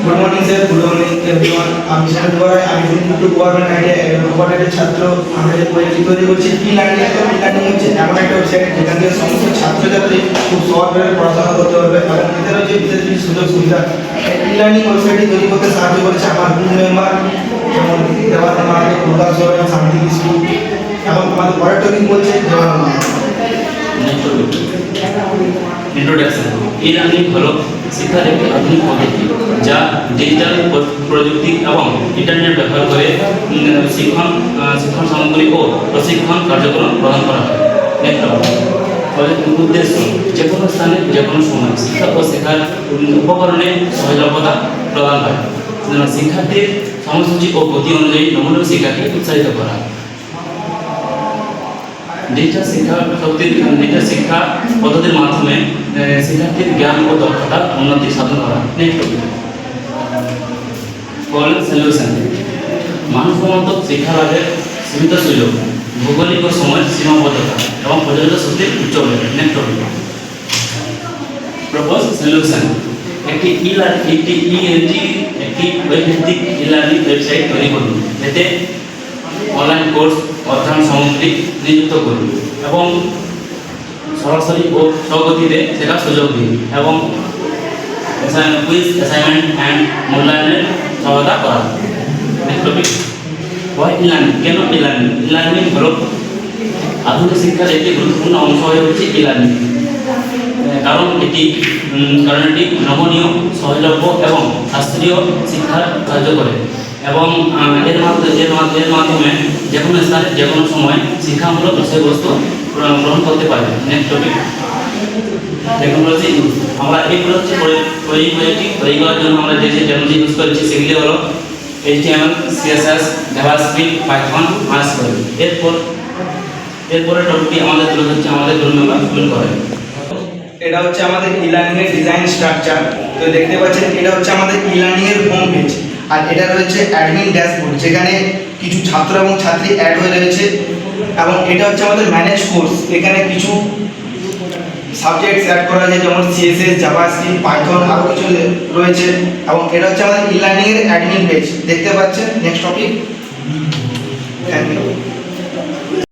Good morning sir, good morning everyone. আমি sir বরাই, আমি কিন্তু গভর্নমেন্ট আইডিয়া গভর্নমেন্টের ছাত্র। আমাদের বইটি তৈরি করছি ই লার্নিং। ই লার্নিং হচ্ছে এমন একটা ওয়েবসাইট যেখান থেকে সমস্ত ছাত্রছাত্রী খুব সহজভাবে পড়াশোনা করতে পারবে এবং এদের হচ্ছে বিশেষ কিছু সুযোগ সুবিধা। ই লার্নিং ওয়েবসাইটটি তৈরি করতে সাহায্য করেছে আমার গ্রুপ মেম্বার যেমন দেবানন্দ মাহাতো, প্রকাশ সরেন, শান্তি বিষ্ণু এবং আমাদের পরের টপিক বলছে দেবানন্দ। इंट्रोडक्शन ई लर्निंग হলো শিক্ষার একটি আধুনিক পদ্ধতি যা ডিজিটাল প্রযুক্তি এবং ইন্টারনেট ব্যবহার করে শিক্ষণ সামগ্রী ও প্রশিক্ষণ কার্যক্রম প্রদান করা হয়। উদ্দেশ্য যে কোনো স্থানে যে কোনো সময় শিক্ষা ও শেখার উপকরণে সহজলভ্যতা প্রদান হয়। শিক্ষার্থীর সময়সূচি ও গতি অনুযায়ী নমনীয় শিক্ষাকে উৎসাহিত করা। ডিজিটাল শিক্ষা পদ্ধতির মাধ্যমে শিক্ষার্থীর জ্ঞান ও দক্ষতা উন্নতি সাধন করা। প্রবলেম সলিউশন মানসম্মত শিক্ষা লাভের সীমিত সুযোগ, ভৌগোলিক ও সময়ের সীমাবদ্ধতা এবং প্রচলিত শক্তির উচ্চ ব্যয়। প্রপোজ সলিউশন একটি ওয়েবভিত্তিক ই লার্নিং ওয়েবসাইট তৈরি করুন। এতে অনলাইন কোর্স অধ্যয়ন সামগ্রী নিযুক্ত করুন এবং সরাসরি ও স্বগতিতে শেখার সুযোগ দিন এবং কুইজ, অ্যাসাইনমেন্ট অ্যান্ড মূল্যায়নের সহায়তা করা। Next topic, why e learning? কেন ই লার্নিং? ই লার্নিং হলো আধুনিক শিক্ষার একটি গুরুত্বপূর্ণ অংশ হয়ে উঠছে ই লার্নিং। কারণ এটি নমনীয়, সহজলভ্য এবং শাস্ত্রীয় শিক্ষার সাহায্য করে এবং এর মাধ্যমে যে কোনো স্থানে যে কোনো সময় শিক্ষামূলক বিষয়বস্তু গ্রহণ করতে পারে। Next topic, technology use. আমরা এইগুলো হচ্ছে প্রজেক্টটি তৈরি করার জন্য আমরা যে টেকনোলজি ইউজ করেছি সেগুলি হলো HTML, CSS, JavaScript, Python, MySQL। এরপরে টপিকটি আমাদের তুলে ধরছে আমাদের গ্রুপ মেম্বার ফুল করে। এটা হচ্ছে আমাদের ই লার্নিং এর ডিজাইন স্ট্রাকচার। তো দেখতে পাচ্ছেন এটা হচ্ছে আমাদের ই লার্নিং এর হোম পেজ আর এটা রয়েছে অ্যাডমিন ড্যাশবোর্ড যেখানে কিছু ছাত্র এবং ছাত্রী অ্যাড হয়ে রয়েছে এবং এটা হচ্ছে আমাদের ম্যানেজ কোর্স। এখানে কিছু সাবজেক্টস অ্যাড করা আছে যেমন CSS, জাভাস্ক্রিপ্ট, পাইথন আরও কিছু রয়েছে এবং এটা হচ্ছে আমাদের ই লার্নিং এর অ্যাডমিন পেজ দেখতে পাচ্ছেন। Next topic, thank you.